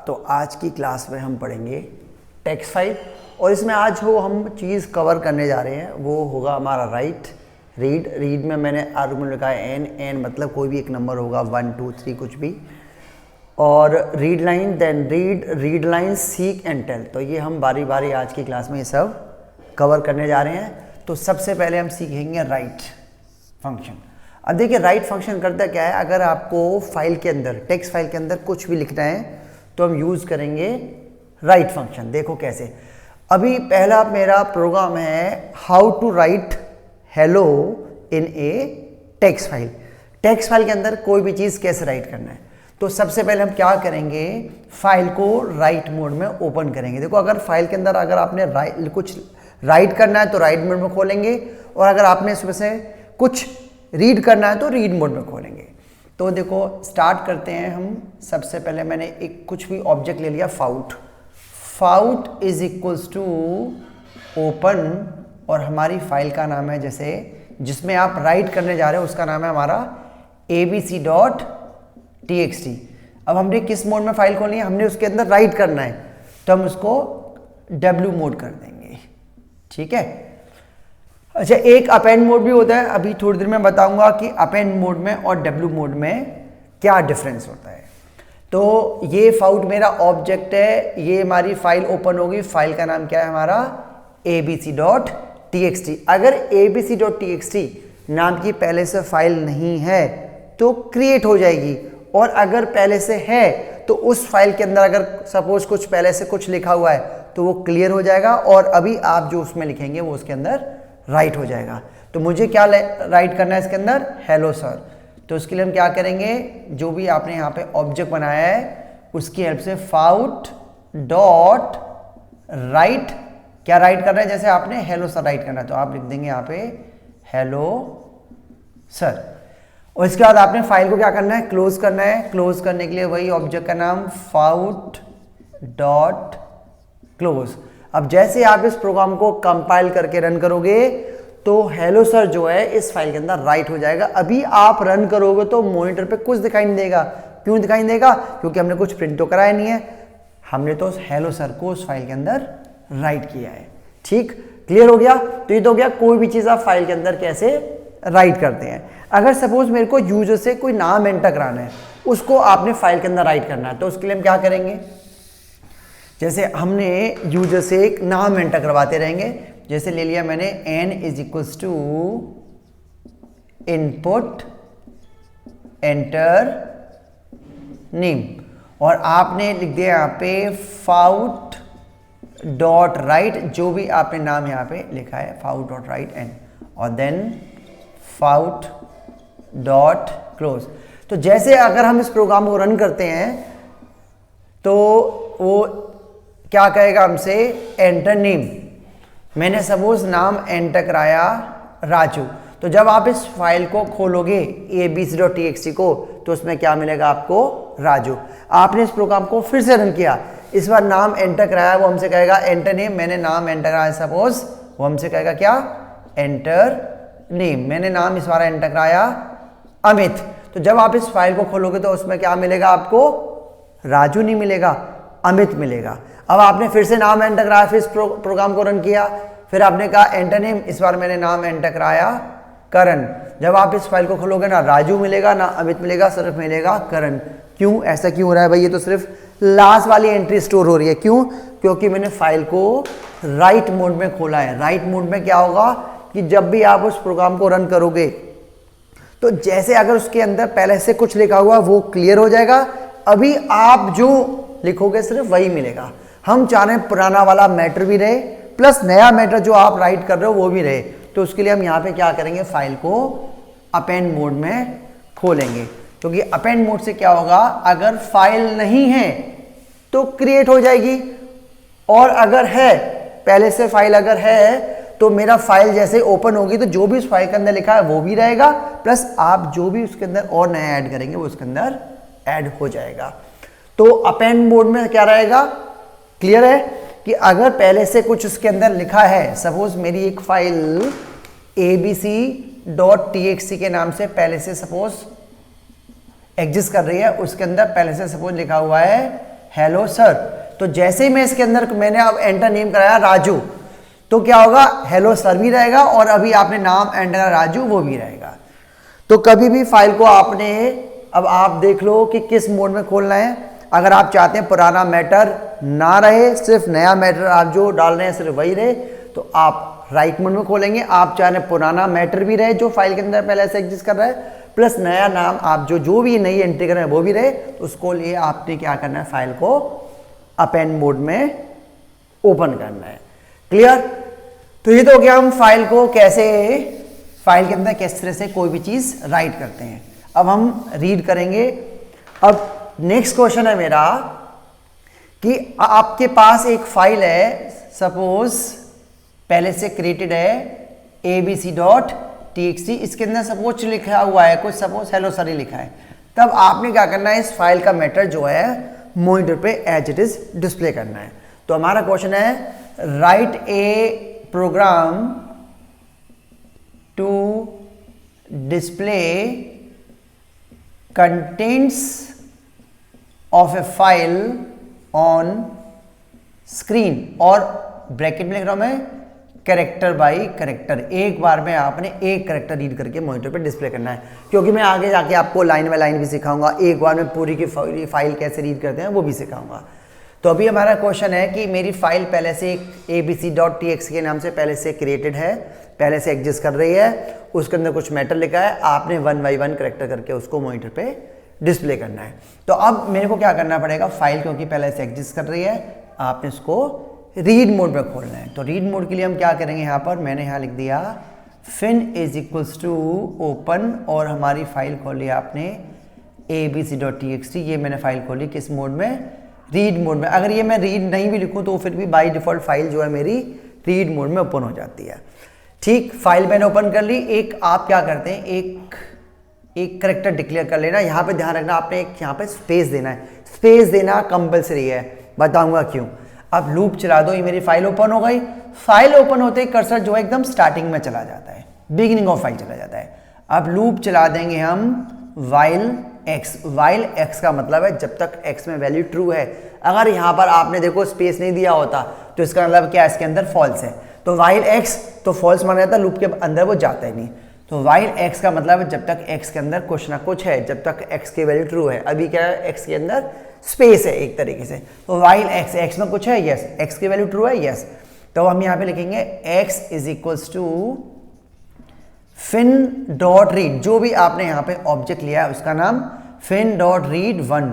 तो आज की क्लास में हम पढ़ेंगे टेक्स्ट फाइल और इसमें आज हम चीज़ कवर करने जा रहे हैं वो होगा हमारा राइट रीड में मैंने आर्गुमेंट लिखा है एन मतलब कोई भी एक नंबर होगा 1 2 3 कुछ भी, और read line then read line seek and tell. तो ये हम बारी बारी आज की क्लास में ये सब कवर करने जा रहे हैं। तो सबसे पहले हम सीखेंगे राइट फंक्शन। अब देखिए राइट फंक्शन करता क्या है, अगर आपको फाइल के अंदर टेक्स्ट फाइल के अंदर कुछ भी लिखना है तो हम यूज़ करेंगे राइट फंक्शन। देखो कैसे, अभी पहला मेरा प्रोग्राम है how to write hello in a text file. Text file के अंदर कोई भी चीज़ कैसे राइट करना है, तो सबसे पहले हम क्या करेंगे, फाइल को राइट मोड में ओपन करेंगे। देखो अगर फाइल के अंदर अगर आपने कुछ राइट करना है तो राइट मोड में खोलेंगे, और अगर आपने इसमें से कुछ रीड करना है तो रीड मोड में खोलेंगे। तो देखो स्टार्ट करते हैं हम। सबसे पहले मैंने एक कुछ भी ऑब्जेक्ट ले लिया, fout is equals to open, और हमारी फाइल का नाम है जैसे जिसमें आप राइट करने जा रहे हो उसका नाम है हमारा abc.txt। अब हमने किस मोड में फाइल खोलनी है, हमने उसके अंदर राइट करना है तो हम उसको W मोड कर देंगे, ठीक है। अच्छा, एक अपेंड मोड भी होता है, अभी थोड़ी देर में बताऊंगा कि अपेंड मोड में और W मोड में क्या डिफरेंस होता है। तो ये फाउट मेरा ऑब्जेक्ट है, ये हमारी फाइल ओपन होगी, फाइल का नाम क्या है हमारा abc.txt। अगर abc.txt नाम की पहले से फाइल नहीं है तो क्रिएट हो जाएगी, और अगर पहले से है तो उस फाइल के अंदर अगर सपोज कुछ पहले से कुछ लिखा हुआ है तो वो क्लियर हो जाएगा, और अभी आप जो उसमें लिखेंगे वो उसके अंदर राइट हो जाएगा। तो मुझे क्या राइट करना है इसके अंदर, हेलो सर। तो उसके लिए हम क्या करेंगे, जो भी आपने यहाँ पे ऑब्जेक्ट बनाया है उसकी हेल्प से फाउट डॉट राइट, क्या राइट करना है, जैसे आपने हेलो सर राइट करना है तो आप लिख देंगे यहाँ पे हेलो सर। और इसके बाद आपने फाइल को क्या करना है, क्लोज करना है। क्लोज करने के लिए वही ऑब्जेक्ट का नाम फाउट डॉट क्लोज। अब जैसे आप इस प्रोग्राम को कंपाइल करके रन करोगे तो हेलो सर जो है इस फाइल के अंदर राइट हो जाएगा। अभी आप रन करोगे तो मॉनिटर पे कुछ दिखाई नहीं देगा। क्यों दिखाई नहीं देगा, क्योंकि हमने कुछ प्रिंट तो कराया नहीं है, हमने तो हेलो सर को उस फाइल के अंदर राइट किया है। ठीक, क्लियर हो गया। तो ये तो हो गया कोई भी चीज़ आप फाइल के अंदर कैसे राइट करते हैं। अगर सपोज मेरे को यूजर से कोई नाम एंटर कराना है, उसको आपने फाइल के अंदर राइट करना है, तो उसके लिए हम क्या करेंगे, जैसे हमने यूजर से एक नाम एंटर करवाते रहेंगे। जैसे ले लिया मैंने n is equals to input enter name, और आपने लिख दिया यहाँ पे फाउट डॉट राइट, जो भी आपने नाम यहाँ पे लिखा है फाउट डॉट राइट एन, और देन फाउट डॉट क्लोज। तो जैसे अगर हम इस प्रोग्राम को रन करते हैं तो वो क्या कहेगा हमसे, एंटर नेम। मैंने सपोज नाम एंटर कराया राजू, तो जब आप इस फाइल को खोलोगे abc.txt को तो उसमें क्या मिलेगा आपको, राजू। आपने इस प्रोग्राम को फिर से रन किया, इस बार नाम एंटर कराया, वो हमसे कहेगा एंटर नेम। मैंने नाम एंटर कराया सपोज, वो हमसे कहेगा क्या, एंटर नेम। मैंने नाम इस बार एंटर कराया अमित, तो जब आप इस फाइल को खोलोगे तो उसमें क्या मिलेगा आपको, राजू नहीं मिलेगा, अमित मिलेगा। अब आपने फिर से नाम एंटर कराया, फिर इस प्रोग्राम को रन किया, फिर आपने कहा एंटर नेम, इस बार मैंने नाम एंटर कराया करण। जब आप इस फाइल को खोलोगे ना राजू मिलेगा ना अमित मिलेगा, सिर्फ मिलेगा करण। क्यों, ऐसा क्यों हो रहा है भाई, ये तो सिर्फ लास्ट वाली एंट्री स्टोर हो रही है। क्यों, क्योंकि मैंने फाइल को राइट मोड में खोला है। राइट मोड में क्या होगा कि जब भी आप उस प्रोग्राम को रन करोगे तो जैसे अगर उसके अंदर पहले से कुछ लिखा हुआ वो क्लियर हो जाएगा, अभी आप जो लिखोगे सिर्फ वही मिलेगा। हम चाह रहे हैं पुराना वाला मैटर भी रहे प्लस नया मैटर जो आप राइट कर रहे हो वो भी रहे। तो उसके लिए हम यहाँ पे क्या करेंगे, फाइल को अपेंड मोड में खोलेंगे, क्योंकि अपेंड मोड से क्या होगा, अगर फाइल नहीं है तो क्रिएट हो जाएगी, और अगर है पहले से फाइल अगर है तो मेरा फाइल जैसे ओपन होगी तो जो भी उस फाइल के अंदर लिखा है वो भी रहेगा, प्लस आप जो भी उसके अंदर और नया ऐड करेंगे वो उसके अंदर ऐड हो जाएगा। तो अपेंड मोड में क्या रहेगा, क्लियर है कि अगर पहले से कुछ उसके अंदर लिखा है, सपोज मेरी एक फाइल abc.txt के नाम से पहले से सपोज एग्जिस्ट कर रही है, उसके अंदर पहले से सपोज लिखा हुआ है हेलो सर। तो जैसे ही मैं इसके अंदर मैंने अब एंटर नेम कराया राजू, तो क्या होगा, हेलो सर भी रहेगा और अभी आपने नाम एंटर करा राजू वो भी रहेगा। तो कभी भी फाइल को आपने, अब आप देख लो कि किस मोड में खोलना है। अगर आप चाहते हैं पुराना मैटर ना रहे, सिर्फ नया मैटर आप जो डाल रहे हैं सिर्फ वही रहे, तो आप राइट मोड में खोलेंगे। आप चाह रहे पुराना मैटर भी रहे जो फाइल के अंदर पहले से एग्जिस्ट कर रहा है, प्लस नया नाम आप जो भी नई एंट्री कर रहे हैं वो भी रहे, तो उसको लिए आपने क्या करना है, फाइल को अपेंड मोड में ओपन करना है। क्लियर? तो ये तो हो गया हम फाइल को कैसे, फाइल के अंदर किस तरह से कोई भी चीज राइट करते हैं। अब हम रीड करेंगे। अब नेक्स्ट क्वेश्चन है मेरा कि आपके पास एक फाइल है, सपोज पहले से क्रिएटेड है abc.txt, इसके अंदर सपोज लिखा हुआ है कुछ, सपोज हेलो सर ही लिखा है। तब आपने क्या करना है, इस फाइल का मैटर जो है मॉनिटर पे एज इट इज डिस्प्ले करना है। तो हमारा क्वेश्चन है write a program to display contents of a file on screen, और ब्रैकेट में लिख रहा हूं मैं कैरेक्टर बाय कैरेक्टर। एक बार में आपने एक कैरेक्टर रीड करके मॉनिटर पे डिस्प्ले करना है, क्योंकि मैं आगे जाके आपको लाइन बाय लाइन भी सिखाऊंगा, एक बार में पूरी की फाइल कैसे रीड करते हैं वो भी सिखाऊंगा। तो अभी हमारा क्वेश्चन है कि मेरी फाइल पहले से abc.txt के नाम से पहले से क्रिएटेड है, पहले से एग्जिस्ट कर रही है, उसके अंदर कुछ मैटर लिखा है, आपने 1 बाय 1 कैरेक्टर करके उसको मॉनिटर पे डिस्प्ले करना है। तो अब मेरे को क्या करना पड़ेगा, फाइल क्योंकि पहले से एग्जिस्ट कर रही है, आपने उसको रीड मोड में खोलना है। तो रीड मोड के लिए हम क्या करेंगे, यहाँ पर मैंने यहाँ लिख दिया fin is equals to open, और हमारी फाइल खोली आपने abc.txt। ये मैंने फाइल खोली किस मोड में, रीड मोड में। अगर ये मैं रीड नहीं भी लिखूं तो फिर भी बाय डिफॉल्ट फाइल जो है मेरी रीड मोड में ओपन हो जाती है। ठीक, फाइल मैंने ओपन कर ली। एक आप क्या करते हैं, एक कैरेक्टर डिक्लेयर कर लेना। यहाँ पे ध्यान रखना, आपने एक यहाँ पे स्पेस देना है, स्पेस देना कंपलसरी है, बताऊंगा क्यों। अब लूप चला दो, ये मेरी फाइल ओपन हो गई। फाइल ओपन होते ही कर्सर जो है एकदम स्टार्टिंग में चला जाता है, बिगिनिंग ऑफ फाइल चला जाता है। अब लूप चला देंगे हम वाइल x। वाइल x का मतलब है जब तक x में वैल्यू ट्रू है। अगर यहाँ पर आपने देखो स्पेस नहीं दिया होता तो इसका मतलब क्या है, इसके अंदर फॉल्स है। तो वाइल x तो फॉल्स माना जाता है, लूप के अंदर वो जाता ही नहीं। तो वाइल x का मतलब है जब तक x के अंदर कुछ ना कुछ है, जब तक x की वैल्यू ट्रू है। अभी क्या है, x के अंदर स्पेस है एक तरीके से। तो वाइल x में कुछ है, यस, x की वैल्यू ट्रू है, यस। तो हम यहाँ पे लिखेंगे x is equals to fin.read। जो भी आपने यहाँ पे ऑब्जेक्ट लिया है उसका नाम fin.read1।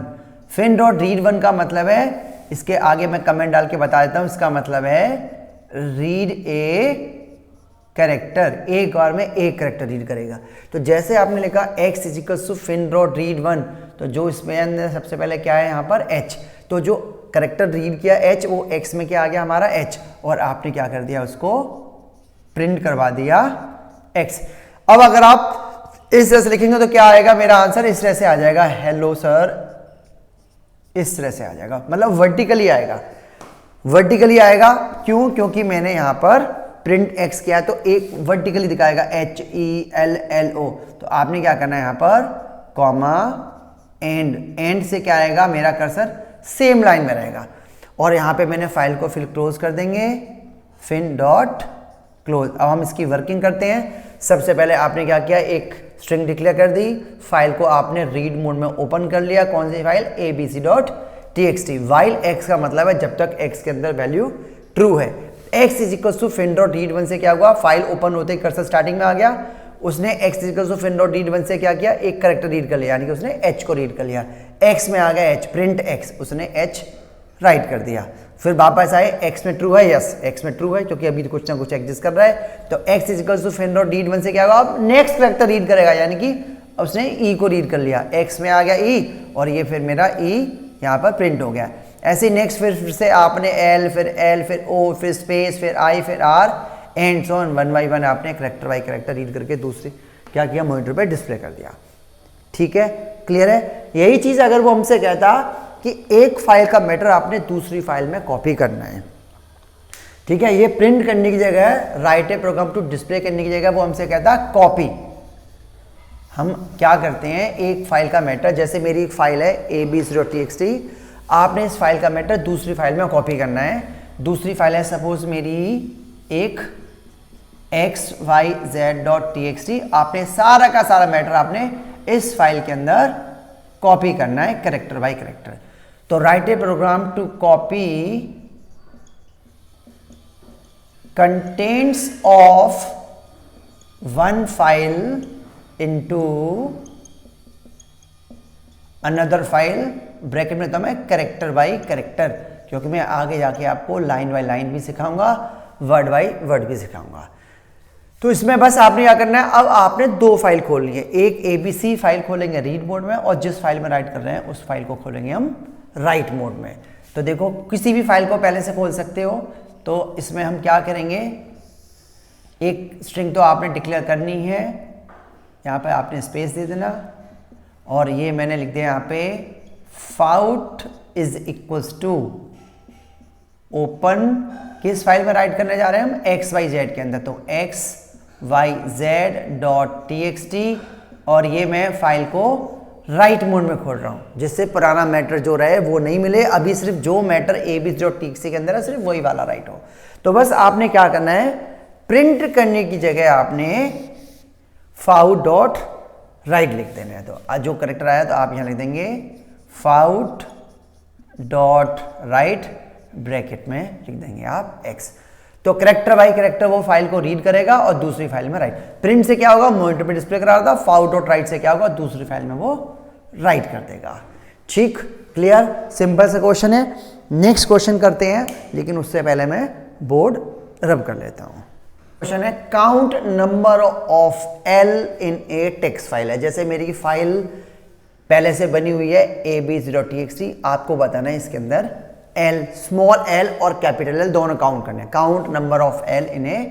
fin.read1 का मतलब है, इसके आगे मैं कमेंट डाल के बता देता हूं, इसका मतलब है रीड ए कैरेक्टर, एक बार में एक कैरेक्टर रीड करेगा। तो जैसे आपने लिखा x is equals to fin.read1, तो जो इसमें अंदर सबसे पहले क्या है यहाँ पर h, तो जो कैरेक्टर रीड किया h वो x में क्या आ गया हमारा h, और आपने क्या कर दिया, उसको प्रिंट करवा दिया x। अब अगर आप इस तरह से लिखेंगे तो क्या आएगा, मेरा आंसर इस तरह से आ जाएगा, हेलो सर, इस तरह से आ जाएगा, मतलब वर्टिकली आएगा। वर्टिकली आएगा क्यों, क्योंकि मैंने यहां पर प्रिंट x किया तो एक वर्टिकली दिखाएगा HELLO। तो आपने क्या करना है, यहां पर कॉमा एंड से क्या आएगा, मेरा कर्सर सेम लाइन में रहेगा। और यहां पे मैंने फाइल को फिर क्लोज कर देंगे, fin.close। अब हम इसकी वर्किंग करते हैं। सबसे पहले आपने क्या किया, एक स्ट्रिंग डिक्लेयर कर दी, फाइल को आपने रीड मोड में ओपन कर लिया। कौन सी फाइल, abc.txt। वाइल x का मतलब है जब तक x के अंदर वैल्यू ट्रू है। x is equal to fin.read1 से क्या हुआ, फाइल ओपन होते ही कर्सर स्टार्टिंग में आ गया, उसने x is equal to fin.read1 से क्या किया, एक कैरेक्टर रीड कर लिया, यानी कि उसने h को रीड कर लिया। x में आ गया h, प्रिंट x, उसने h राइट कर दिया। फिर वापस आए, x में ट्रू है, यस x में ट्रू है क्योंकि अभी कुछ ना कुछ एग्जिस्ट कर रहा है। तो x is equal to fin.read1 से क्या होगा, अब नेक्स्ट कैरेक्टर रीड करेगा, यानी कि उसने e को रीड कर लिया, x में आ गया e, और ये फिर मेरा e यहाँ पर प्रिंट हो गया। ऐसे नेक्स्ट फिर से आपने l फिर o फिर स्पेस फिर i फिर r and so on, 1 by 1 आपने कैरेक्टर बाय कैरेक्टर रीड करके दूसरी क्या किया, मॉनिटर पे डिस्प्ले कर दिया। ठीक है, क्लियर है। यही चीज अगर वो हमसे कहता कि एक फाइल का मैटर आपने दूसरी फाइल में कॉपी करना है, ठीक है, ये प्रिंट करने की जगह, write a program to display करने की जगह वो हमसे कहता है कॉपी। हम क्या करते हैं, एक फाइल का मैटर, जैसे मेरी एक फाइल है abc.txt, आपने इस फाइल का मैटर दूसरी फाइल में कॉपी करना है। दूसरी फाइल है सपोज मेरी एक xyz.txt। आपने सारा का सारा मैटर आपने इस फाइल के अंदर कॉपी करना है कैरेक्टर बाय कैरेक्टर। तो write a program to copy contents of one file into another file, bracket में तो मैं कैरेक्टर बाय कैरेक्टर, क्योंकि मैं आगे जाके आपको लाइन बाय लाइन भी सिखाऊंगा, वर्ड बाय वर्ड भी सिखाऊंगा। तो इसमें बस आपने क्या करना है, अब आपने दो फाइल खोलनी है। एक ABC फाइल खोलेंगे रीड मोड में, और जिस फाइल में राइट कर रहे हैं उस फाइल को खोलेंगे हम राइट मोड में। तो देखो किसी भी फाइल को पहले से खोल सकते हो। तो इसमें हम क्या करेंगे, एक स्ट्रिंग तो आपने डिक्लेयर करनी है, यहाँ पे आपने स्पेस दे देना, और ये मैंने लिख दिया यहाँ पे fout is equals to open, किस फाइल में राइट करने जा रहे हैं हम, xyz के अंदर, तो xyz.txt, और ये मैं फाइल को राइट मोड में खोल रहा हूँ, जिससे पुराना मैटर जो रहे वो नहीं मिले, अभी सिर्फ जो मैटर abc.txt के अंदर है सिर्फ वही वाला राइट हो। तो बस आपने क्या करना है, प्रिंट करने की जगह आपने फाउट.राइट लिख देना है। तो जो करेक्टर आया तो आप यहाँ लिख देंगे फाउट.राइट, ब्रैकेट में लिख देंगे आप x। तो करेक्टर बाय करेक्टर वो फाइल को रीड करेगा और दूसरी फाइल में राइट। प्रिंट से क्या होगा, मॉनिटर पे डिस्प्ले करा था, फाउट.राइट से क्या होगा, दूसरी फाइल में वो राइट कर देगा। ठीक, क्लियर, सिंपल सा क्वेश्चन है। नेक्स्ट क्वेश्चन करते हैं, लेकिन उससे पहले मैं बोर्ड रब कर लेता हूं। क्वेश्चन है count number of L in a text file है। जैसे मेरी फाइल पहले से बनी हुई है abc.txt, आपको बताना है इसके अंदर L, स्मॉल l और कैपिटल L दोनों काउंट करने हैं। Count number of L in a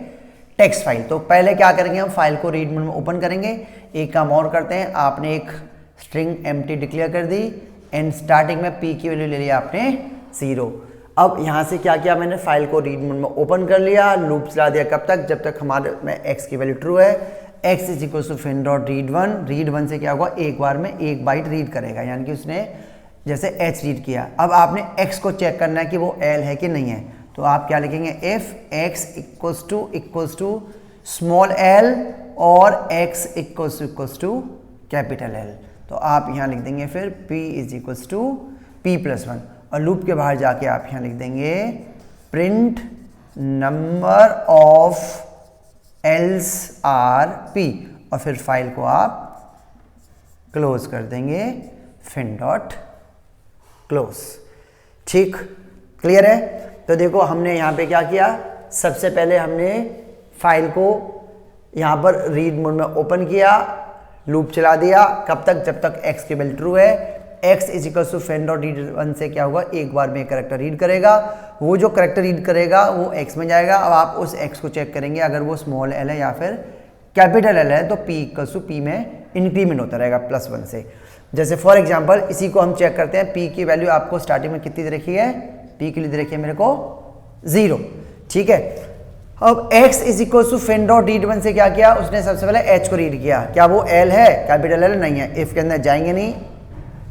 text file. तो पहले क्या करेंगे, हम फाइल को रीड मोड में ओपन करेंगे। एक काम और करते हैं, आपने एक स्ट्रिंग एम्प्टी डिक्लेयर कर दी, एंड स्टार्टिंग में p की वैल्यू ले लिया आपने 0। अब यहाँ से क्या किया मैंने, फाइल को रीड मोड में ओपन कर लिया, लूप चला दिया कब तक, जब तक हमारे में x की वैल्यू ट्रू है। x is equal to fin.read1, read1 से क्या होगा, एक बार में एक बाइट रीड करेगा, यानी कि उसने जैसे h रीड किया। अब आपने x को चेक करना है कि वो l है कि नहीं है, तो आप क्या लिखेंगे, if x equals to small l और x equals to capital L। तो आप यहाँ लिख देंगे फिर p is equals to p+1, और लूप के बाहर जाके आप यहाँ लिख देंगे print number of else are p, और फिर फाइल को आप क्लोज कर देंगे fin.close। ठीक, क्लियर है। तो देखो हमने यहाँ पे क्या किया, सबसे पहले हमने फाइल को यहाँ पर रीड मोड में ओपन किया, लूप चला दिया कब तक, जब तक x की वैल्यू ट्रू है। x is equal to fin.read1 से क्या होगा, एक बार में करेक्टर रीड करेगा, वो जो करेक्टर रीड करेगा वो x में जाएगा। अब आप उस x को चेक करेंगे, अगर वो स्मॉल l है या फिर कैपिटल L है तो p इक्वल टू p में इंक्रीमेंट होता रहेगा +1 से। जैसे फॉर एग्जांपल इसी को हम चेक करते हैं, p की वैल्यू आपको स्टार्टिंग में कितनी दे रखी है, p की दे रखी है मेरे को 0। ठीक है, अब x is equal to fin.read1 से क्या किया, उसने सबसे पहले h को रीड किया, क्या वो l है, कैपिटल L नहीं है, इफ के अंदर जाएंगे नहीं,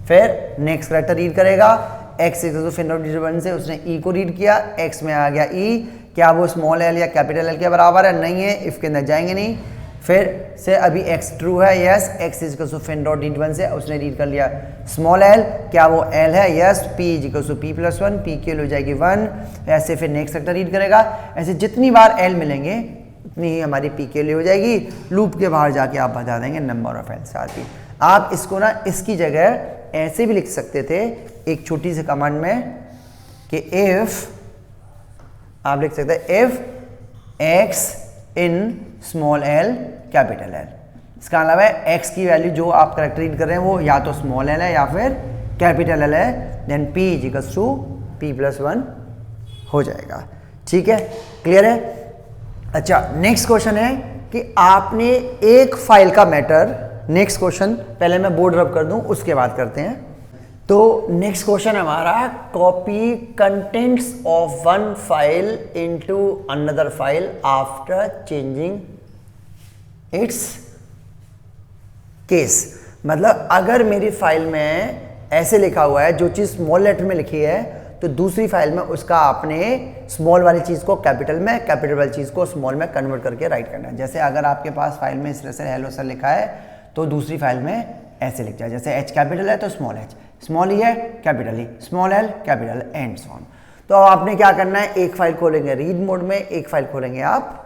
फिर नेक्स्ट करेक्टर रीड करेगा। x इक्वल टू fin.read1 से उसने e को रीड किया, x में आ गया e, क्या वो स्मॉल l या कैपिटल L के बराबर है, नहीं है, इफ के अंदर जाएंगे नहीं, फिर से अभी x ट्रू है, yes, x equal to fin.read1 से उसने रीड कर लिया स्मॉल l, क्या वो l है, yes, p equal to p+1, p की हो जाएगी 1, ऐसे फिर नेक्स्ट करेक्टर रीड करेगा। ऐसे जितनी बार l मिलेंगे उतनी ही हमारी p के लिए हो जाएगी। लूप के बाहर जाके आप बता देंगे number of else are p। आप इसको ना इसकी जगह ऐसे भी लिख सकते थे एक छोटी सी कमांड में कि इफ, आप लिख सकते हैं if x in small l capital L। इसका मतलब है x की वैल्यू जो आप करेक्टर रीड कर रहे हैं वो या तो स्मॉल l है या फिर कैपिटल L है, then p equals to p+1 हो जाएगा। ठीक है, क्लियर है। अच्छा, नेक्स्ट क्वेश्चन है कि आपने एक फाइल का मैटर, नेक्स्ट क्वेश्चन पहले मैं बोर्ड रब कर दूं उसके बाद करते हैं। तो नेक्स्ट क्वेश्चन हमारा, copy contents of one file into another file after changing it's case. मतलब अगर मेरी फाइल में ऐसे लिखा हुआ है, जो चीज़ स्मॉल लेटर में लिखी है तो दूसरी फाइल में उसका आपने स्मॉल वाली चीज़ को कैपिटल में, कैपिटल वाली चीज़ को स्मॉल में कन्वर्ट करके राइट करना है। जैसे अगर आपके पास फाइल में इस तरह से हेलो सर लिखा है तो दूसरी फाइल में ऐसे लिख जाए, जैसे एच कैपिटल है तो स्मॉल एच, स्मॉल ई है capital E, small L capital and so on. तो अब आपने क्या करना है, एक फाइल खोलेंगे रीड मोड में, एक फाइल खोलेंगे आप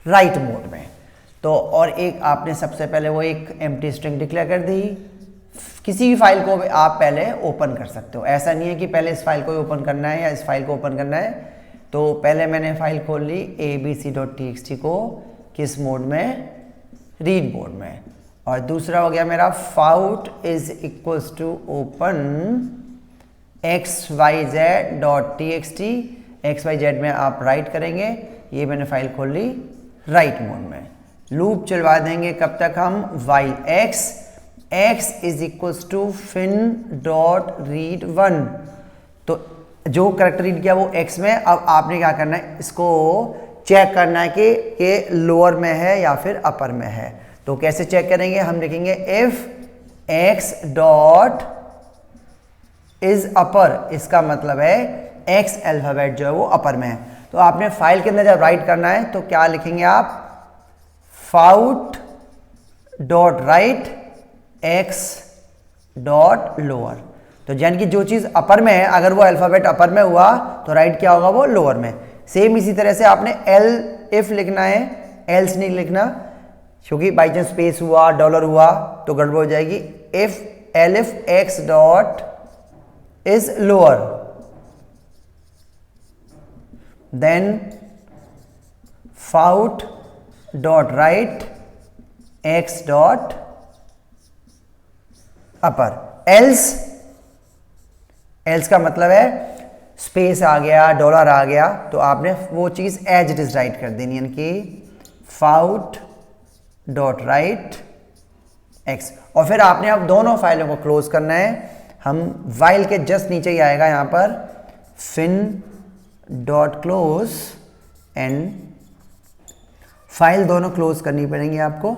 राइट मोड में। तो और एक आपने सबसे पहले वो एक एम्प्टी स्ट्रिंग डिक्लेयर कर दी। किसी भी फाइल को आप पहले ओपन कर सकते हो, ऐसा नहीं है कि पहले इस फाइल को ओपन करना है या इस फाइल को ओपन करना है। तो पहले मैंने फाइल खोल ली abc.txt को किस मोड में, रीड मोड में, और दूसरा हो गया मेरा fout is equals to open xyz.txt, xyz में आप राइट करेंगे, ये मैंने फाइल खोल ली राइट मोड में। लूप चलवा देंगे कब तक हम, while x is equals to fin.read1, तो जो करेक्टर रीड किया वो x में। अब आपने क्या करना है, इसको चेक करना है कि ये लोअर में है या फिर अपर में है। तो कैसे चेक करेंगे, हम लिखेंगे if x dot is upper, इसका मतलब है x अल्फाबेट जो है वो अपर में है। तो आपने फाइल के अंदर जब राइट करना है तो क्या लिखेंगे आप, fought dot right x dot lower. तो यानी कि जो चीज अपर में है अगर वो अल्फाबेट अपर में हुआ तो राइट क्या होगा, वो लोअर में। सेम इसी तरह से आपने इफ लिखना है, एल्स नहीं लिखना, क्योंकि बाई चांस स्पेस हुआ, डॉलर हुआ तो गड़बड़ हो जाएगी। If elif x dot is lower than fout dot right x dot upper. Else का मतलब है स्पेस आ गया, डॉलर आ गया, तो आपने वो चीज एज इट इज राइट कर देनी, यानी कि फाउट डॉट राइट एक्स। और फिर आपने अब दोनों फाइलों को क्लोज करना है। हम वाइल के जस्ट नीचे ही आएगा यहां पर fin dot close, and file दोनों क्लोज करनी पड़ेंगी आपको।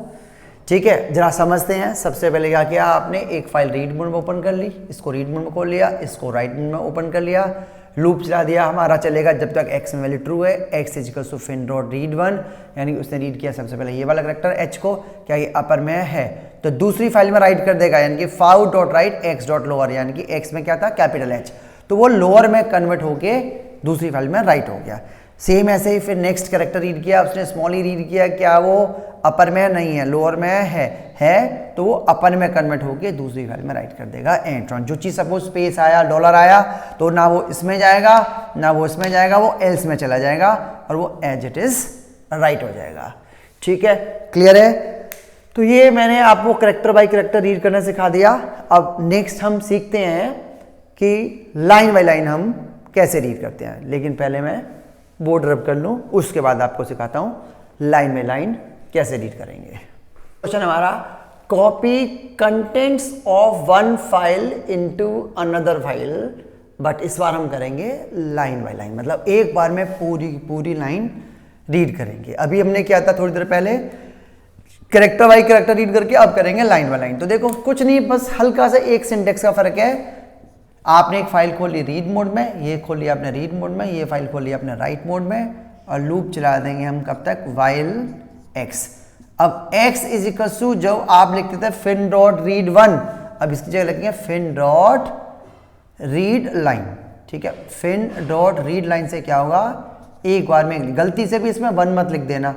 ठीक है, जरा समझते हैं। सबसे पहले क्या किया आपने, एक फाइल रीड मोड में ओपन कर ली, इसको रीड मोड में खोल लिया, इसको राइट मोड में ओपन कर लिया, लूप चला दिया, हमारा चलेगा जब तक x में वैल्यू ट्रू है। x is equals to fin dot read one, यानी उसने रीड किया सबसे पहले ये वाला करेक्टर h को, क्या ये अपर में है तो दूसरी फाइल में राइट कर देगा, यानी कि fought dot right x dot lower, यानी कि x में क्या था कैपिटल H, तो वो लोअर में कन्वर्ट होके दूसरी फाइल में राइट हो गया। सेम ऐसे ही फिर नेक्स्ट कैरेक्टर रीड किया, उसने स्मॉल ही रीड किया, क्या वो अपर में नहीं है, लोअर में है तो वो अपर में कन्वर्ट होके दूसरी फाइल में राइट कर देगा एंट्रॉन। जो चीज सपोज स्पेस आया, डॉलर आया, तो ना वो इसमें जाएगा ना वो इसमें जाएगा, वो एल्स में चला जाएगा और वो एज इट इज राइट हो जाएगा। ठीक है, क्लियर है। तो ये मैंने आपको करेक्टर बाय करेक्टर रीड करना सिखा दिया। अब नेक्स्ट हम सीखते हैं कि लाइन बाय लाइन हम कैसे रीड करते हैं, लेकिन पहले मैं बोर्ड रब कर लूं, उसके बाद आपको सिखाता हूं लाइन बाय लाइन कैसे रीड करेंगे। क्वेश्चन हमारा, copy contents of one file into another file, but इस बार हम करेंगे लाइन बाय लाइन, मतलब एक बार में पूरी लाइन रीड करेंगे। अभी हमने किया था थोड़ी देर पहले कैरेक्टर बाय कैरेक्टर रीड करके, अब करेंगे लाइन बाय लाइन। तो देखो कुछ नहीं, बस हल्का सा एक सिंटेक्स का फर्क है। आपने एक फाइल खोली रीड मोड में, ये खोली आपने रीड मोड में, ये फाइल खोली आपने राइट मोड में, और लूप चला देंगे हम कब तक, वाइल x। अब x इज इक्वल टू, जो आप लिखते थे फिन डॉट रीड वन, अब इसकी जगह लिखेंगे फिन डॉट रीड लाइन। ठीक है, फिन डॉट रीड लाइन से क्या होगा, एक बार में, गलती से भी इसमें वन मत लिख देना,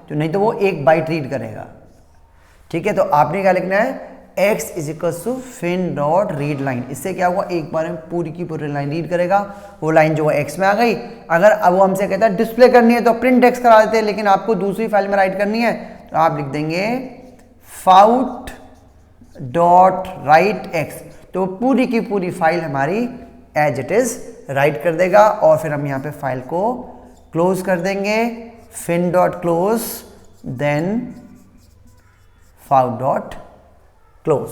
तो नहीं तो वो एक बाइट रीड करेगा। ठीक है, तो आपने क्या लिखना है, x is equal to fin dot read line, इससे क्या हुआ, एक बार में पूरी की पूरी लाइन रीड करेगा। वो लाइन जो है x में आ गई। अगर अब वो हमसे कहता है डिस्प्ले करनी है तो प्रिंट x करा देते हैं, लेकिन आपको दूसरी फाइल में राइट करनी है तो आप लिख देंगे फाउट डॉट राइट x, तो पूरी की पूरी फाइल हमारी एज इट इज राइट कर देगा। और फिर हम यहाँ पे फाइल को क्लोज कर देंगे, fin dot close, then fout dot close.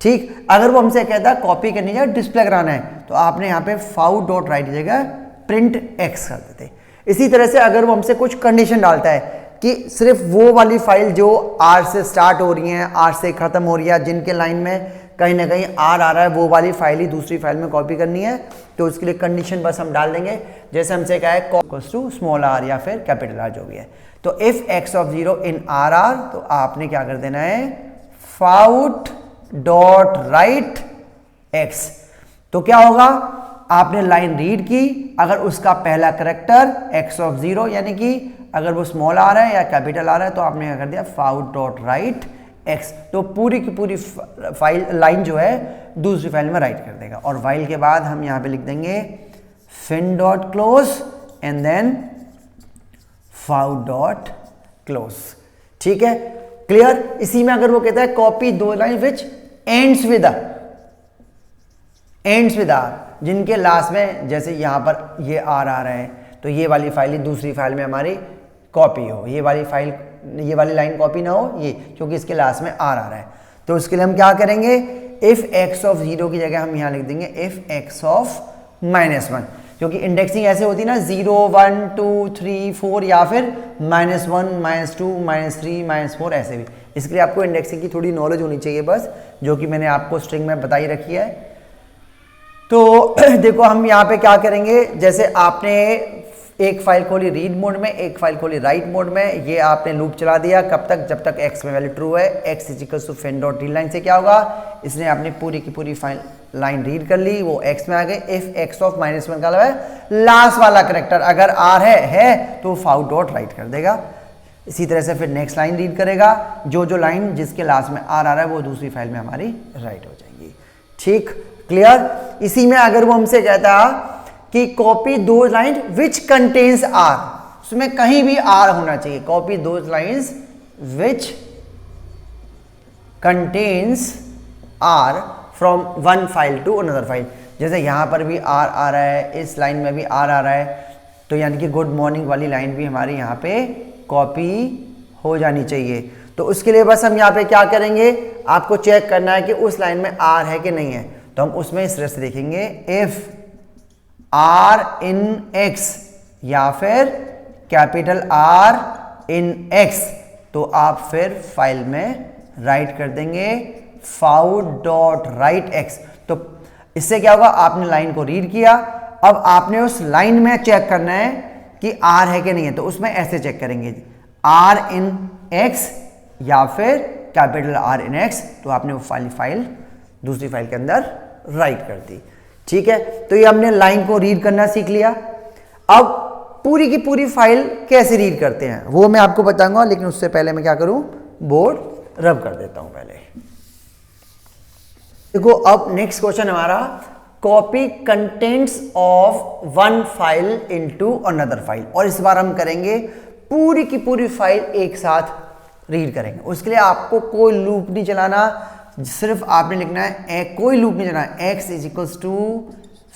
ठीक, अगर वो हमसे कहता है कॉपी करनी है, डिस्प्ले कराना है, तो आपने यहाँ पे फाउट डॉट राइट जगह प्रिंट x कर देते। इसी तरह से अगर वो हमसे कुछ कंडीशन डालता है कि सिर्फ वो वाली फाइल जो R से स्टार्ट हो रही है, R से खत्म हो रही है, जिनके लाइन में कहीं ना कहीं आर आ रहा है, वो वाली फाइल ही दूसरी फाइल में कॉपी करनी है, तो उसके लिए कंडीशन बस हम डाल देंगे, जैसे हमसे कहा है इक्वल्स टू स्मॉल आर या फिर कैपिटल आर जो भी है। तो if x of 0 in R R, तो आपने क्या कर देना है, फाउट डॉट राइट एक्स। तो क्या होगा, आपने लाइन रीड की, अगर उसका पहला करेक्टर एक्स ऑफ 0 यानी कि अगर वो स्मॉल आ रहा है या कैपिटल आ रहा है, तो आपने क्या कर दिया, फाउट डॉट राइट एक्स। तो पूरी की पूरी फाइल लाइन जो है दूसरी फाइल में राइट कर देगा। और वाइल के बाद हम यहां पे लिख देंगे fin dot close and then fout dot close. ठीक है, क्लियर। इसी में अगर वो कहता है कॉपी दो line which ends with R, जिनके लास्ट में जैसे यहां पर ये आर आ रहा है, तो ये वाली फाइल ही दूसरी फाइल में हमारी कॉपी हो, ये वाली लाइन कॉपी ना हो ये, क्योंकि इसके लास्ट में आर आ रहा है। तो उसके लिए हम क्या करेंगे, इफ एक्स ऑफ 0 की जगह हम यहां लिख देंगे इफ एक्स ऑफ -1, क्योंकि इंडेक्सिंग ऐसे होती है ना 0 1 2 3 4 या फिर -1 -2 -3 -4 ऐसे भी। इसके लिए आपको इंडेक्सिंग की थोड़ी नॉलेज होनी चाहिए बस, जो कि मैंने आपको स्ट्रिंग में बताई रखी है। तो देखो हम यहाँ पे क्या करेंगे, जैसे आपने एक फाइल खोली रीड मोड में, एक फाइल खोली राइट मोड में, ये आपने लूप चला दिया कब तक, जब तक x में वैल्यू ट्रू है। x equals to fin dot read line से क्या होगा, इसने आपने पूरी की पूरी फाइल लाइन रीड कर ली, वो x में आ गए। इफ x ऑफ -1 का है लास्ट वाला करेक्टर अगर r है तो फाउट डॉट राइट कर देगा। इसी तरह से फिर नेक्स्ट लाइन रीड करेगा, जो लाइन जिसके लास्ट में r आ रहा है वो दूसरी फाइल में हमारी राइट हो जाएगी। ठीक, क्लियर। इसी में अगर वो हमसे कहता कि कॉपी दो लाइन विच कंटेन्स आर, उसमें कहीं भी आर होना चाहिए, कॉपी दो lines which contains R from one file to another file. जैसे यहां पर भी आर आ रहा है, इस लाइन में भी आर आ रहा है, तो यानी कि गुड मॉर्निंग वाली लाइन भी हमारी यहां पे कॉपी हो जानी चाहिए। तो उसके लिए बस हम यहां पे क्या करेंगे, आपको चेक करना है कि उस लाइन में आर है कि नहीं है, तो हम उसमें इस तरह से देखेंगे इफ आर इन एक्स या फिर कैपिटल आर इन एक्स, तो आप फिर फाइल में राइट कर देंगे फाउट डॉट राइट एक्स। तो इससे क्या होगा, आपने लाइन को रीड किया, अब आपने उस लाइन में चेक करना है कि आर है कि नहीं है, तो उसमें ऐसे चेक करेंगे आर इन एक्स या फिर कैपिटल आर इन एक्स, तो आपने वो फाइल दूसरी फाइल के अंदर राइट कर दी। ठीक है, तो ये हमने लाइन को रीड करना सीख लिया। अब पूरी की पूरी फाइल कैसे रीड करते हैं वो मैं आपको बताऊंगा, लेकिन उससे पहले मैं क्या करूं, बोर्ड रब कर देता हूं पहले। देखो अब नेक्स्ट क्वेश्चन हमारा, copy contents of one file into another file, और इस बार हम करेंगे पूरी की पूरी फाइल एक साथ रीड करेंगे। उसके लिए आपको कोई लूप नहीं चलाना, सिर्फ आपने लिखना है, कोई लूप नहीं चलाना, x equals to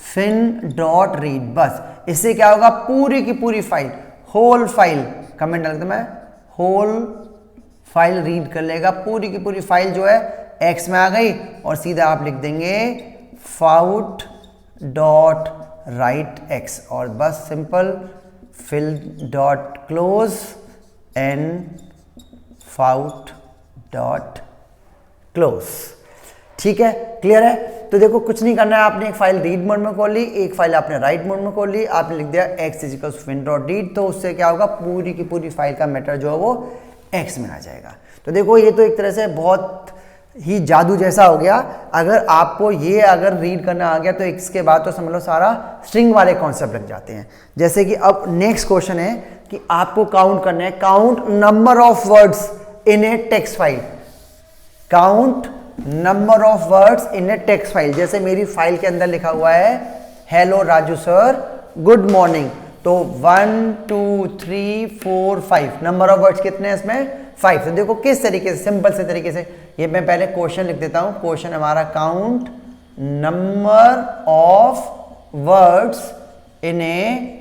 fin dot read. बस इससे क्या होगा, पूरी की पूरी फाइल, होल फाइल, कमेंट डाल देता मैं, होल फाइल रीड कर लेगा। पूरी की पूरी फाइल जो है x में आ गई, और सीधा आप लिख देंगे फाउट डॉट राइट x, और बस simple fin dot close and fout dot close. ठीक है, क्लियर है। तो देखो कुछ नहीं करना है, आपने एक फाइल रीड मोड में खोल ली, एक फाइल आपने राइट मोड में खोल ली, आपने लिख दिया x equals fin dot read, तो उससे क्या होगा, पूरी की पूरी फाइल का मैटर जो है वो x में आ जाएगा। तो देखो ये तो एक तरह से बहुत ही जादू जैसा हो गया। अगर आपको ये अगर रीड करना आ गया तो इसके बाद तो समझ लो सारा स्ट्रिंग वाले कॉन्सेप्ट लग जाते हैं। जैसे कि अब नेक्स्ट क्वेश्चन है कि आपको काउंट करना है, count number of words in a text file, count number of words in a text file. जैसे मेरी फाइल के अंदर लिखा हुआ है hello Raju sir good morning, तो 1 2 3 4 5 नंबर ऑफ वर्ड्स कितने हैं इसमें, 5। तो देखो किस तरीके से, सिंपल से तरीके से, ये मैं पहले क्वेश्चन लिख देता हूं। क्वेश्चन हमारा count number of words in a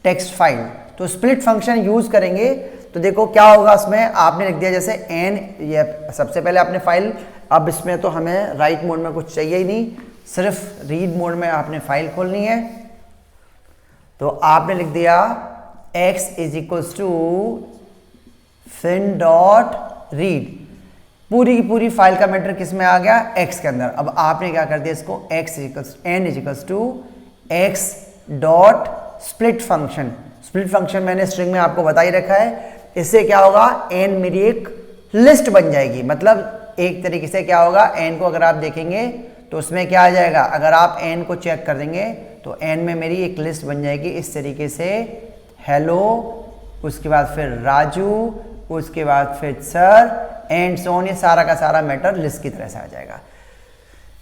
text file, तो स्प्लिट फंक्शन यूज करेंगे। तो देखो क्या होगा, इसमें आपने लिख दिया जैसे एन, ये सबसे पहले आपने फाइल, अब इसमें तो हमें राइट मोड में कुछ चाहिए ही नहीं, सिर्फ रीड मोड में आपने फाइल खोलनी है। तो आपने लिख दिया x is equals to fin dot read, पूरी की पूरी फाइल का मैटर किस में आ गया, एक्स के अंदर। अब आपने क्या कर दिया इसको, n is equals to x dot split function. Split function मैंने स्ट्रिंग में आपको बता ही रखा है। इससे क्या होगा, एन मेरी एक लिस्ट बन जाएगी। मतलब एक तरीके से क्या होगा, एन को अगर आप देखेंगे तो उसमें क्या आ जाएगा, अगर आप एन को चेक कर देंगे तो एन में मेरी एक लिस्ट बन जाएगी इस तरीके से, हेलो, उसके बाद फिर राजू, उसके बाद फिर सर एंड सो ऑन। ये सारा का सारा मैटर लिस्ट की तरह से आ जाएगा।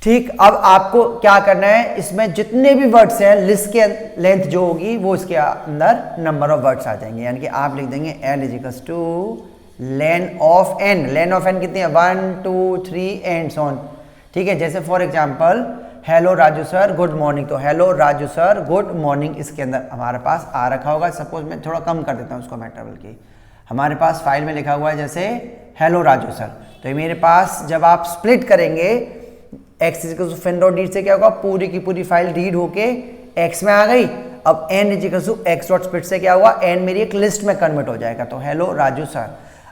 ठीक, अब आपको क्या करना है, इसमें जितने भी वर्ड्स हैं लिस्ट के लेंथ जो होगी वो इसके अंदर नंबर ऑफ वर्ड्स आ जाएंगे। यानी कि आप लिख देंगे l is equals to len of n. Len of n कितनी है, 1 2 3 एंड सो ऑन। ठीक है, जैसे for example hello Raju sir good morning, तो hello Raju sir good morning इसके अंदर हमारे पास आ रखा होगा। सपोज मैं थोड़ा कम कर देता हूँ उसको मैटर, बल्कि हमारे पास फाइल में लिखा हुआ है जैसे हेलो राजू सर। तो ये मेरे पास जब आप स्प्लिट करेंगे x is equal to fin dot read से क्या होगा, पूरी की पूरी फाइल रीड होके एक्स में आ गई। अब n is equal to x dot split से क्या हुआ, एन मेरी एक लिस्ट में कन्वर्ट हो जाएगा। तो हेलो राजू सर।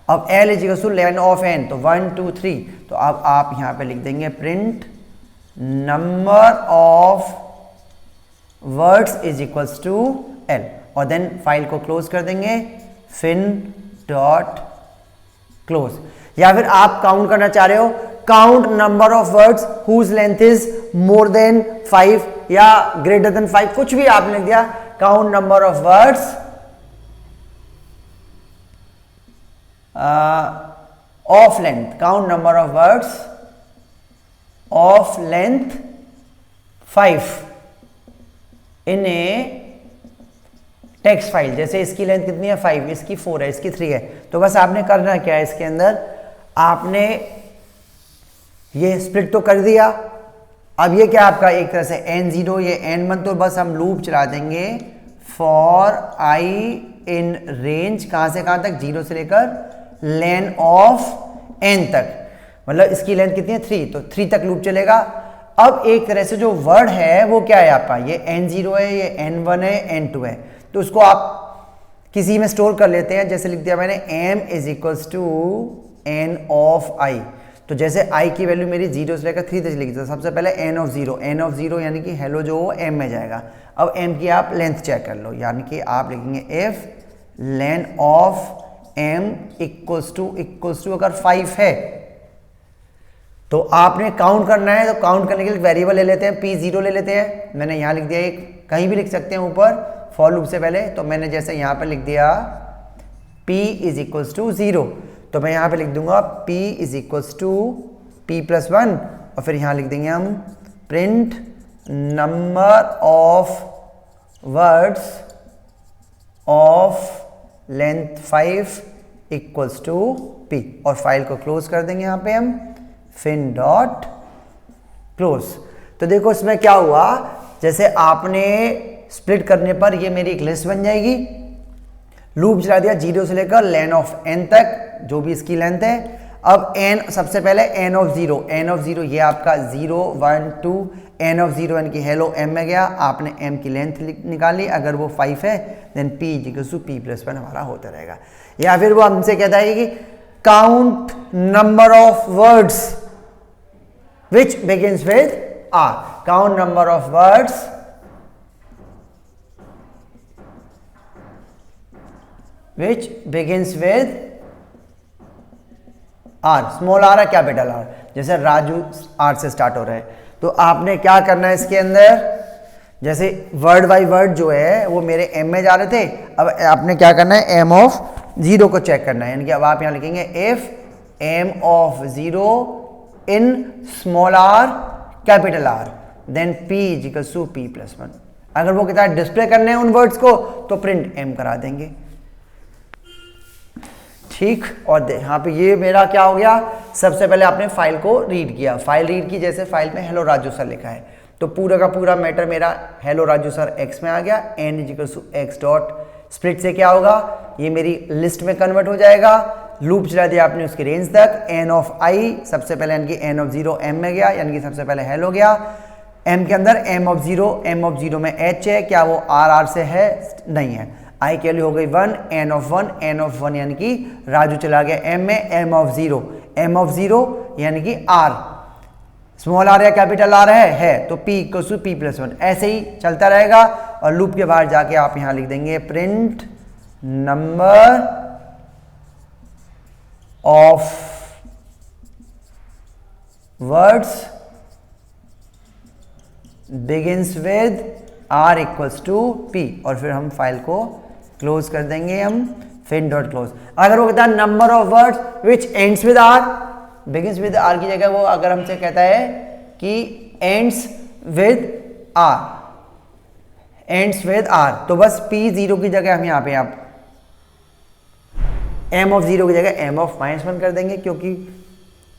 अब l is equal to len of n, तो 1 2 3, तो अब आप यहाँ पे लिख देंगे print number of words is equals to l, और देन फाइल को क्लोज कर देंगे फिन डॉट क्लोज। या फिर आप काउंट करना चाह रहे हो, count number of words whose length is more than 5 या ग्रेटर देन 5, कुछ भी आपने लिख दिया। Count number of words of length, count number of words of length 5 in a text file. जैसे इसकी लेंथ कितनी है 5, इसकी 4 है, इसकी 3 है। तो बस आपने करना क्या है, इसके अंदर आपने ये स्प्लिट तो कर दिया। अब ये क्या आपका एक तरह से n0 ये n1, तो बस हम लूप चला देंगे फॉर i इन रेंज कहां से कहां तक, 0 से लेकर लेन ऑफ n तक। मतलब इसकी लेंथ कितनी है 3, तो 3 तक लूप चलेगा। अब एक तरह से जो वर्ड है वो क्या है आपका, ये n0 है, ये n1 है, n2 है। तो उसको आप किसी में स्टोर कर लेते हैं। जैसे लिख दिया मैंने m is equals to n of i। तो जैसे i की वैल्यू मेरी 0 से लेकर 3 तक लिखी, तो सबसे पहले n ऑफ 0 यानी कि हेलो जो वो m में जाएगा। अब m की आप लेंथ चेक कर लो, यानी कि आप लिखेंगे if len of m equals to अगर 5 है तो आपने काउंट करना है। तो काउंट करने के लिए वेरिएबल ले लेते हैं, p0 ले लेते हैं। मैंने यहाँ लिख दिया, एक कहीं भी लिख सकते हैं ऊपर फॉर लूप से पहले। तो मैंने जैसे यहाँ पर लिख दिया p इज इक्वल्स टू 0, तो मैं यहाँ पे लिख दूंगा p is equals to p+1, और फिर यहाँ लिख देंगे हम print number of words of length 5 equals to p, और फाइल को क्लोज कर देंगे यहाँ पे हम फिन डॉट क्लोज। तो देखो इसमें क्या हुआ, जैसे आपने स्प्लिट करने पर ये मेरी एक लिस्ट बन जाएगी। लूप चला दिया 0 से लेकर लेन ऑफ n तक, जो भी इसकी लेंथ है। अब n सबसे पहले n ऑफ 0 ये आपका 0 1 2 n ऑफ 0 यानी कि हेलो m में गया। आपने m की लेंथ निकाली, अगर वो 5 है then p equals to p+1 हमारा होता रहेगा। या फिर वो हमसे कहता है कि count number of words which begins with R, count number of words which begins with R, small r है कैपिटल R। जैसे राजू R से स्टार्ट हो रहा है, तो आपने क्या करना है इसके अंदर, जैसे वर्ड बाई वर्ड जो है वो मेरे m में जा रहे थे। अब आपने क्या करना है, m ऑफ 0 को चेक करना है। यानी कि अब आप यहां लिखेंगे if m of 0 in small r capital R then p equals to p+1। अगर वो कहता है डिस्प्ले करने हैं उन वर्ड्स को तो प्रिंट m करा देंगे। ठीक, और यहाँ पे ये मेरा क्या हो गया, सबसे पहले आपने फाइल को रीड किया। फाइल रीड की, जैसे फाइल में हेलो राजू सर लिखा है, तो पूरा का पूरा मैटर मेरा हेलो राजू सर x में आ गया। n equals to x dot split से क्या होगा, ये मेरी लिस्ट में कन्वर्ट हो जाएगा। लूप चला दिया आपने उसकी रेंज तक, n ऑफ i सबसे पहले यानी कि n ऑफ 0 m में गया, यानी कि सबसे पहले हेलो गया। m के अंदर m ऑफ 0 में h है, क्या वो r से है, नहीं है। i की वैल्यू हो गई 1, n ऑफ 1 यानी कि राजू चला गया m में, m ऑफ 0 m ऑफ 0 यानी कि r, स्मॉल r या कैपिटल r है तो p equal to p plus 1, ऐसे ही चलता रहेगा। और लूप के बाहर जाके आप यहां लिख देंगे print number of words begins with r equals to p, और फिर हम फाइल को क्लोज कर देंगे हम fin डॉट क्लोज। अगर वो कहता है number of words which ends with r, begins with r की जगह वो अगर हमसे कहता है कि ends with r, ends with r, तो बस p 0 की जगह हम यहाँ पे आप m ऑफ 0 की जगह m ऑफ -1 कर देंगे, क्योंकि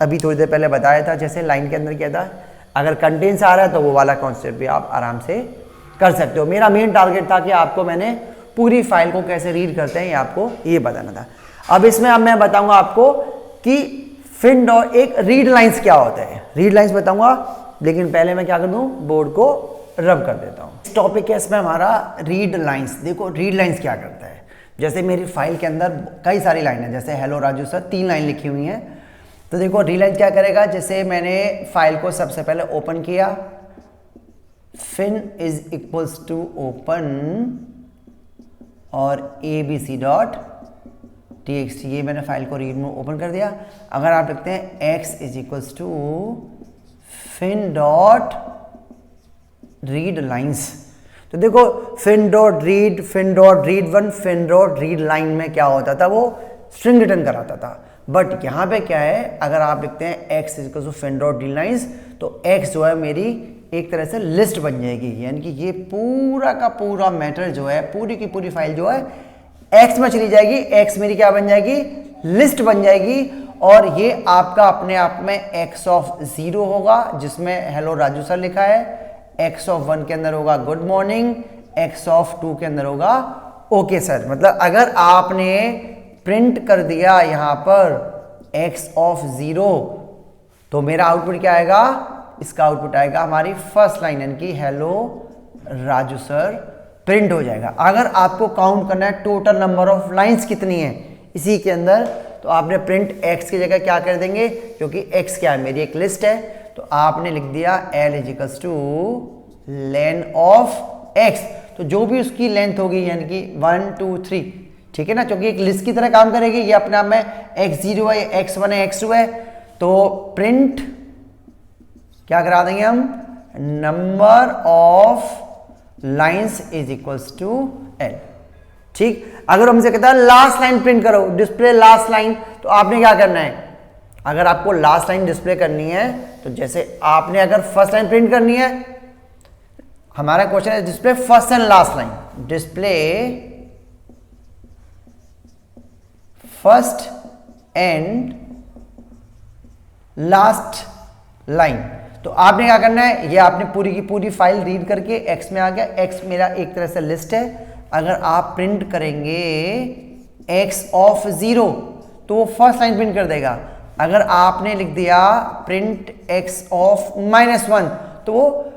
अभी थोड़ी देर पहले बताया था जैसे लाइन के अंदर क्या था, अगर कंटेंट्स आ रहा है तो वो वाला कॉन्सेप्ट भी आप आराम से कर सकते हो। मेरा मेन टारगेट था कि आपको मैंने पूरी फाइल को कैसे रीड करते हैं ये आपको ये बताना था। अब इसमें अब मैं बताऊंगा आपको कि फिन डॉट एक रीड लाइंस क्या होता है, रीड लाइंस बताऊंगा, लेकिन पहले मैं क्या कर दूं, बोर्ड को रब कर देता हूं। इस टॉपिक है इसमें हमारा रीड लाइंस। देखो रीड लाइंस क्या करता है, जैसे मेरी फाइल के अंदर कई सारी लाइन है, जैसे हेलो राजू सर 3 लाइन लिखी हुई हैं, तो देखो रीड लाइंस क्या करेगा, जैसे मैंने फाइल को सबसे पहले ओपन किया, fin is equals to open और abc डॉट txt, ये मैंने फाइल को रीड में ओपन कर दिया। अगर आप लिखते हैं x is equals to fin dot read lines, तो देखो fin dot read 1, fin dot read line में क्या होता था, वो स्ट्रिंग रिटर्न कराता था। बट यहाँ पे क्या है, अगर आप लिखते हैं x is equals to fin dot read lines, तो x जो है मेरी एक तरह से लिस्ट बन जाएगी, यानी कि ये पूरा का पूरा मैटर जो है, पूरी की पूरी फाइल जो है x में चली जाएगी। x मेरी क्या बन जाएगी, लिस्ट बन जाएगी, और ये आपका अपने आप में x ऑफ 0 होगा जिसमें हेलो राजू सर लिखा है, x ऑफ 1 के अंदर होगा गुड मॉर्निंग, x ऑफ 2 के अंदर होगा ओके सर। मतलब अगर आपने प्रिंट कर दिया यहाँ पर x ऑफ 0, तो मेरा आउटपुट क्या आएगा, इसका आउटपुट आएगा हमारी फर्स्ट लाइन, यानी कि हेलो राजू सर प्रिंट हो जाएगा। अगर आपको काउंट करना है टोटल नंबर ऑफ लाइंस कितनी है इसी के अंदर, तो आपने प्रिंट x की जगह क्या कर देंगे, क्योंकि x क्या है, मेरी एक लिस्ट है, तो आपने लिख दिया l is equals to len of x, तो जो भी उसकी लेंथ होगी यानी कि 1 2 3, ठीक है ना, क्योंकि एक लिस्ट की तरह काम करेगी, ये अपने आप में x0 है, x1 है, x2 है, तो प्रिंट क्या करा देंगे हम, number of lines is equals to l। ठीक, अगर हमसे कहता है लास्ट लाइन प्रिंट करो, डिस्प्ले लास्ट लाइन, तो आपने क्या करना है, अगर आपको लास्ट लाइन डिस्प्ले करनी है, तो जैसे आपने अगर फर्स्ट लाइन प्रिंट करनी है, हमारा क्वेश्चन है display first and last line, display first and last line, तो आपने क्या करना है, ये आपने पूरी की पूरी फाइल रीड करके x में आ गया, x मेरा एक तरह से लिस्ट है, अगर आप प्रिंट करेंगे x ऑफ 0 तो वो फर्स्ट लाइन प्रिंट कर देगा। अगर आपने लिख दिया प्रिंट x ऑफ -1, तो वो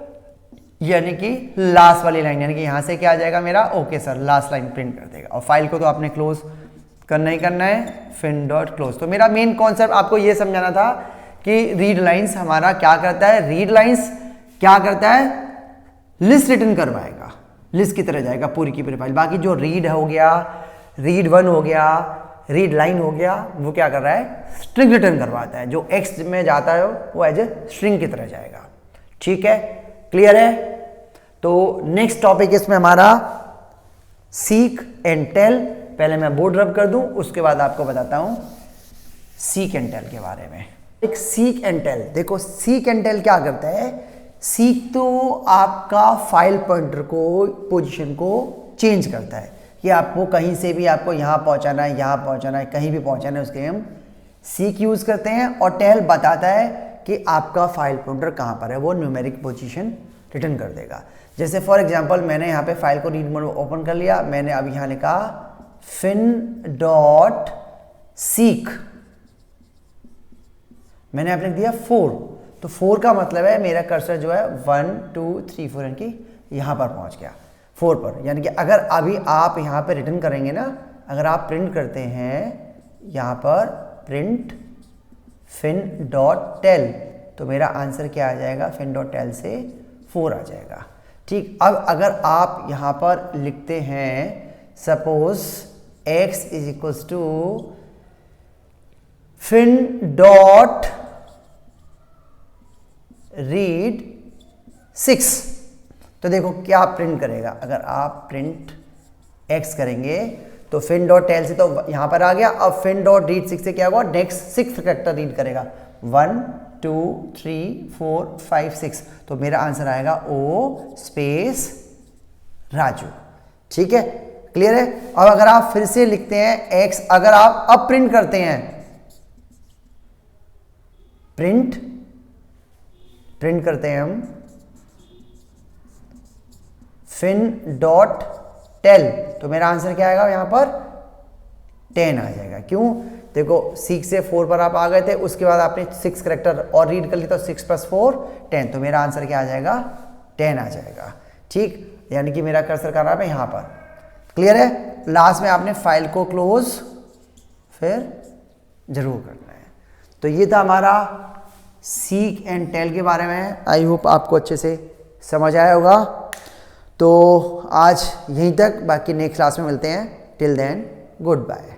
यानी कि लास्ट वाली लाइन, यानी कि यहां से क्या आ जाएगा मेरा, okay sir last line print कर देगा। और फाइल को तो आपने क्लोज करना ही करना है, fin डॉट क्लोज। तो मेरा मेन कॉन्सेप्ट आपको ये समझाना था कि रीड लाइंस हमारा क्या करता है, रीड लाइंस क्या करता है, लिस्ट रिटर्न करवाएगा, लिस्ट की तरह जाएगा पूरी की पूरी फाइल। बाकी जो रीड हो गया, रीड 1 हो गया, रीड लाइन हो गया, वो क्या कर रहा है, स्ट्रिंग रिटर्न करवाता है, जो x में जाता है वो एज ए स्ट्रिंग की तरह जाएगा। ठीक है, क्लियर है। तो नेक्स्ट टॉपिक इसमें हमारा सीक एंड टेल। पहले मैं बोर्ड रब कर दूं, उसके बाद आपको बताता हूं सीक एंड टेल के बारे में। एक सीक एंड टेल, देखो सीक एंड टेल क्या करता है, सीक तो आपका फाइल पॉइंटर को, पोजीशन को चेंज करता है, कि आपको कहीं से भी आपको यहाँ पहुँचाना है, यहाँ पहुँचाना है, कहीं भी पहुँचाना है, उसके लिए हम सीक यूज़ करते हैं। और टेल बताता है कि आपका फाइल पॉइंटर कहाँ पर है, वो न्यूमेरिक पोजीशन रिटर्न कर देगा। जैसे फॉर एग्जांपल मैंने यहाँ पे फाइल को रीड मोड में ओपन कर लिया, मैंने अब यहाँ लिखा fin डॉट सीक, मैंने आपने दिया 4, तो 4 का मतलब है मेरा कर्सर जो है 1 2 3 4 यानी कि यहाँ पर पहुँच गया 4 पर। यानी कि अगर अभी आप यहाँ पे रिटर्न करेंगे ना, अगर आप प्रिंट करते हैं यहाँ पर प्रिंट फिन डॉट टेल, तो मेरा आंसर क्या आ जाएगा, फिन डॉट टेल से 4 आ जाएगा। ठीक, अब अगर आप यहां पर लिखते हैं suppose x is equals to fin dot read 6, तो देखो क्या प्रिंट करेगा। अगर आप प्रिंट x करेंगे तो फिन डॉट टेल से तो यहां पर आ गया, अब फिन डॉट रीड 6 से क्या होगा, नेक्स्ट 6th कैरेक्टर रीड करेगा, 1 2 3 4 5 6, तो मेरा आंसर आएगा ओ स्पेस राजू। ठीक है, क्लियर है। अब अगर आप फिर से लिखते हैं x, अगर आप अब प्रिंट करते हैं, प्रिंट करते हैं हम फिन डॉट टेल, तो मेरा आंसर क्या आएगा, यहां पर 10 आ जाएगा। क्यों, देखो 6 से 4 पर आप आ गए थे, उसके बाद आपने 6 करेक्टर और रीड कर लिया, तो 6 + 4 10, तो मेरा आंसर क्या आ जाएगा, 10 आ जाएगा। ठीक, यानी कि मेरा कर्सर कर रहा है यहां पर। क्लियर है। लास्ट में आपने फाइल को क्लोज फिर जरूर करना है। तो ये था हमारा सीक एंड टेल के बारे में। आई होप आपको अच्छे से समझ आया होगा। तो आज यहीं तक, बाकी नेक्स्ट क्लास में मिलते हैं। Till then good bye.